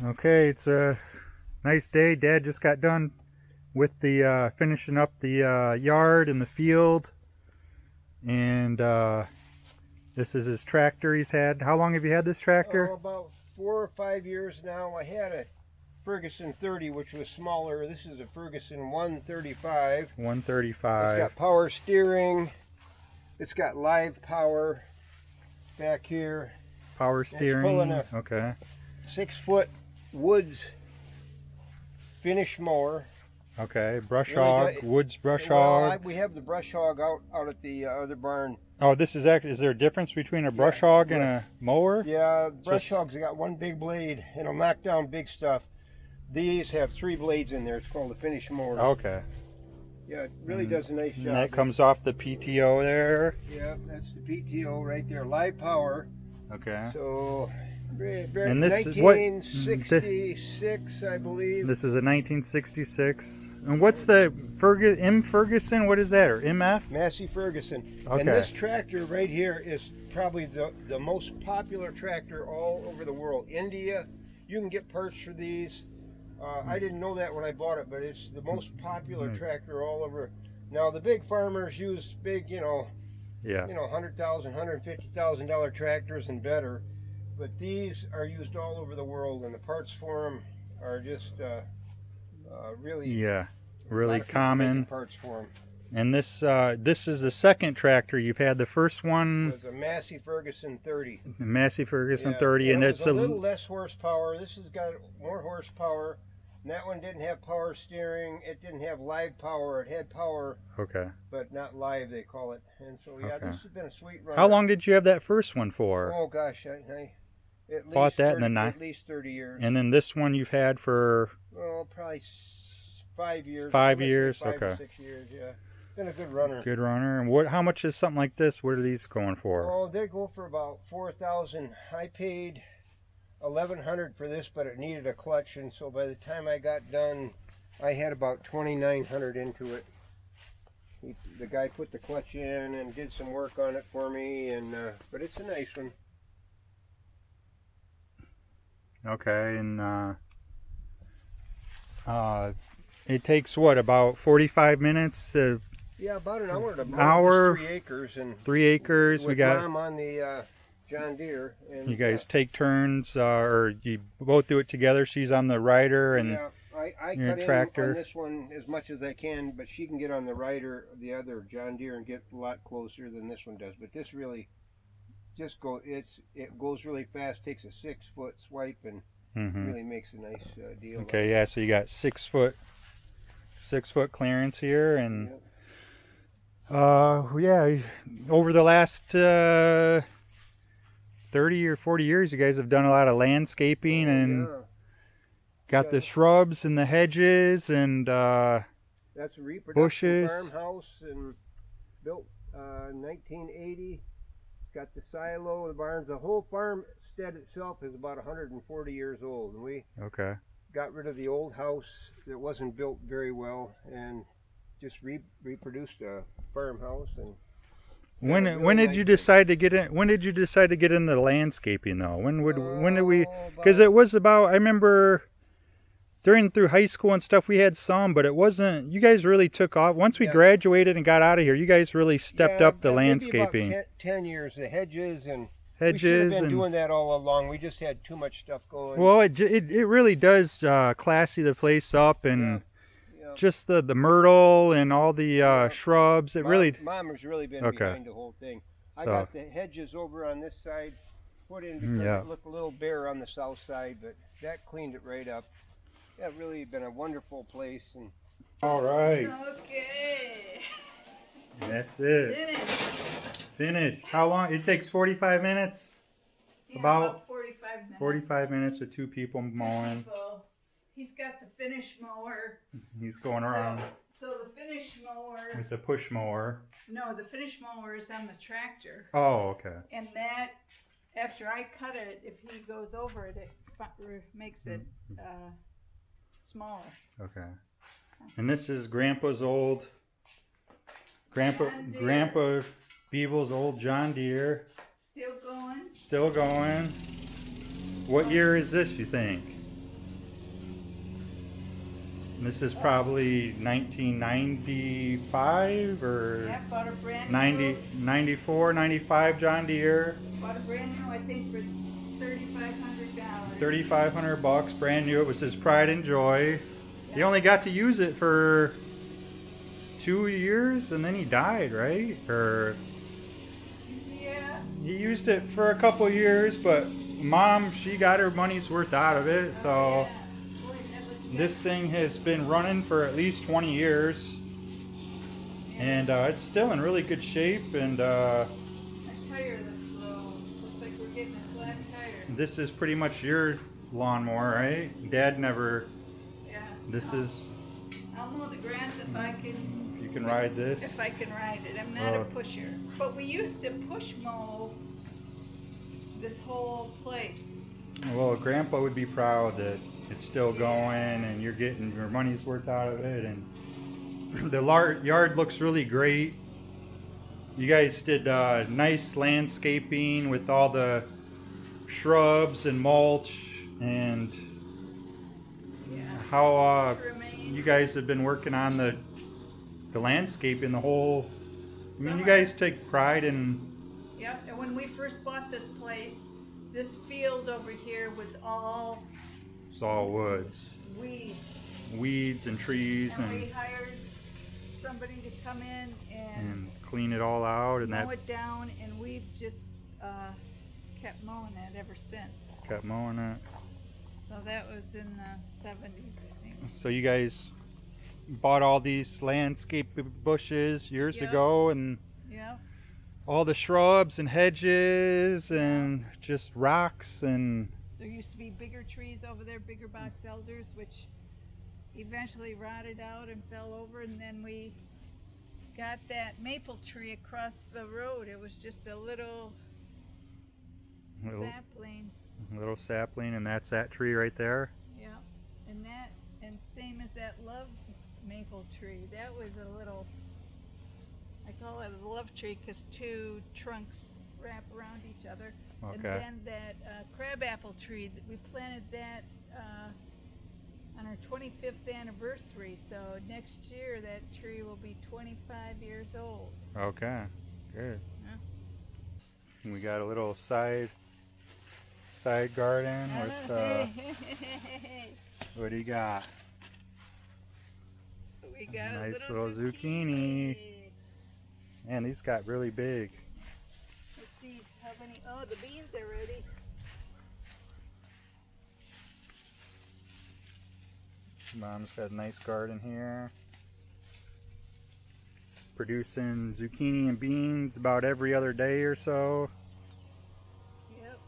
Okay, it's a nice day. Dad just got done with the finishing up the yard and the field, and this is his tractor he's had. How long have you had this tractor? Oh, about 4 or 5 years now. I had a Ferguson 30, which was smaller. This is a Ferguson 135. 135. It's got power steering. It's got live power back here. Power steering. It's pulling a okay. 6-foot woods finish mower. Okay, brush Really hog, good. woods brush Well, hog. we have the brush hog out at the other barn. Oh, this is actually, is there a difference between a brush hog and a mower? Yeah, brush hogs got one big blade. It'll knock down big stuff. These have 3 blades in there. It's called a finish mower. Okay. Yeah, it really does a nice job. And that comes off the PTO there. Yeah, that's the PTO right there, live power. Okay. So, And this is what? 1966, I believe. This is a 1966. And what's the Ferguson? What is that? Or MF? Massey Ferguson. Okay. And this tractor right here is probably the most popular tractor all over the world. India, you can get parts for these. I didn't know that when I bought it, but it's the most popular tractor all over. Now the big farmers use big, Yeah. $100,000, $150,000 tractors and better. But these are used all over the world, and the parts for them are just really really common. Parts for them. And this is the second tractor you've had. The first one It was a Massey Ferguson 30. Massey Ferguson Yeah, 30, and it's it's a little less horsepower. This has got more horsepower. And that one didn't have power steering. It didn't have live power. It had power, okay. but not live, they call it. And so yeah, Okay. this has been a sweet run. How long did you have that first one for? Oh gosh, I at Bought least that 30, in the at least 30 years. And then this one you've had for Oh, probably 5 years. 5 I'm gonna say years. 5 or Okay. 6 years. Yeah, been a good runner. Good runner. And what? How much is something like this? What are these going for? Oh, they go for about $4,000. I paid $1,100 for this, but it needed a clutch, and so by the time I got done, I had about $2,900 into it. The guy put the clutch in and did some work on it for me, and but it's a nice one. Okay, and it takes what, about 45 minutes to Yeah, about an hour to mow. Hour, It's 3 acres, and 3 acres. with We got. Mom on the John Deere. And You guys take turns, or you both do it together. She's on the rider, and yeah, I your cut tractor. in on this one as much as I can, but she can get on the rider, the other John Deere, and get a lot closer than this one does. But this really just it goes really fast. Takes a 6-foot swipe and really makes a nice deal. Okay, yeah. So you got 6-foot clearance here, and yeah, over the last 30 or 40 years, you guys have done a lot of landscaping and got the shrubs and the hedges and that's a reproduction bushes. farmhouse and built 1980. Got the silo, the barns. The whole farmstead itself is about 140 years old, and we got rid of the old house that wasn't built very well and just reproduced a farmhouse. And when did you decide to get in? When did you decide to get into the landscaping though? When did we? Because it was about, I remember through high school and stuff we had some, but it wasn't. You guys really took off once we graduated and got out of here. You guys really stepped up the landscaping. Maybe about 10 years. The hedges and. We should have been doing that all along. We just had too much stuff going. Well, it really does classy the place up, and just the myrtle and all the shrubs. Mom has really been behind the whole thing. I got the hedges over on this side put in because it looked a little bare on the south side, but that cleaned it right up. Yeah, really been a wonderful place. And all right. Okay. That's it. Finished. How long? It takes 45 minutes? Yeah, about 45 minutes. 45 minutes with 2 people mowing. He's got the finish mower. He's going around. So the finish mower. It's a push mower. No, the finish mower is on the tractor. Oh, okay. And that, after I cut it, if he goes over it, it makes it smaller. Okay. And this is Grandpa's old, Grandpa Beeble's old John Deere. Still going. Still going. What year is this, you think? This is probably 1995 or Yeah, bought a brand 90, new. 94, 95 John Deere. Bought a brand new, I think, for $3,500. $3,500, brand new. It was his pride and joy. He only got to use it for 2 years and then he died, right? Or Yeah. he used it for a couple years, but Mom, she got her money's worth out of it. So Oh, yeah. Boy, that was this thing has been running for at least 20 years. Yeah. And it's still in really good shape. And That tire looks low. Looks like we're getting a flat tire. this is pretty much your lawnmower, right? Dad never. Yeah. This is. I'll mow the grass if I can. You can ride this. If I can ride it. I'm not a pusher. But we used to push mow this whole place. Well, Grandpa would be proud that it's still going and you're getting your money's worth out of it. And the yard looks really great. You guys did nice landscaping with all the shrubs and mulch. And Yeah. how Trimming. you guys have been working on the landscaping the whole. I mean, you Summer. guys take pride in. Yep, and when we first bought this place, this field over here was all It's all woods, weeds. and trees, And we and hired somebody to come in and clean it all out, and mow that it down, and we've just kept mowing it ever since. kept mowing it. So that was in the 70s, I think. So you guys bought all these landscape bushes years Yeah. ago, and Yeah, all the shrubs and hedges and just rocks, and there used to be bigger trees over there, bigger box elders, which eventually rotted out and fell over, and then we got that maple tree across the road. It was just a little sapling. little sapling, and that's that tree right there. Yeah, and same as that love maple tree. That was a little, I call it a love tree because two trunks wrap around each other. Okay. And then that crabapple tree, we planted that on our 25th anniversary. So next year that tree will be 25 years old. Okay, good. Yeah. And we got a little side garden with what do you got? We got Nice a little zucchini. Man, these got really big. Let's see how many. Oh, the beans are ready. Mom's got a nice garden here. Producing zucchini and beans about every other day or so. Yep.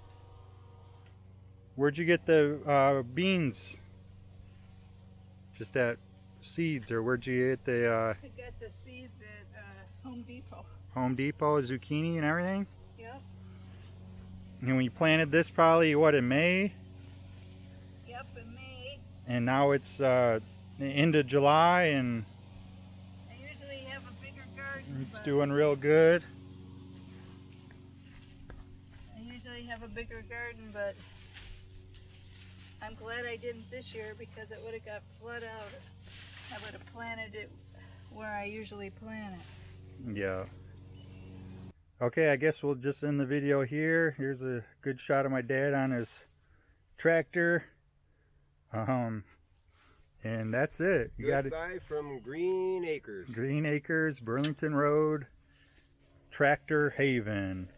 Where'd you get the beans? Just at seeds, or where'd you get the I got the seeds at Home Depot. Home Depot, zucchini and everything? Yep. And we planted this probably, what, in May? Yep, in May. And now it's the end of July, and I usually have a bigger garden. it's but doing real good. I usually have a bigger garden, but I'm glad I didn't this year because it would have got flooded out. I would have planted it where I usually plant it. Yeah. Okay, I guess we'll just end the video here. Here's a good shot of my dad on his tractor. And that's it. You got it. Goodbye from Green Acres. Green Acres, Burlington Road, Tractor Haven.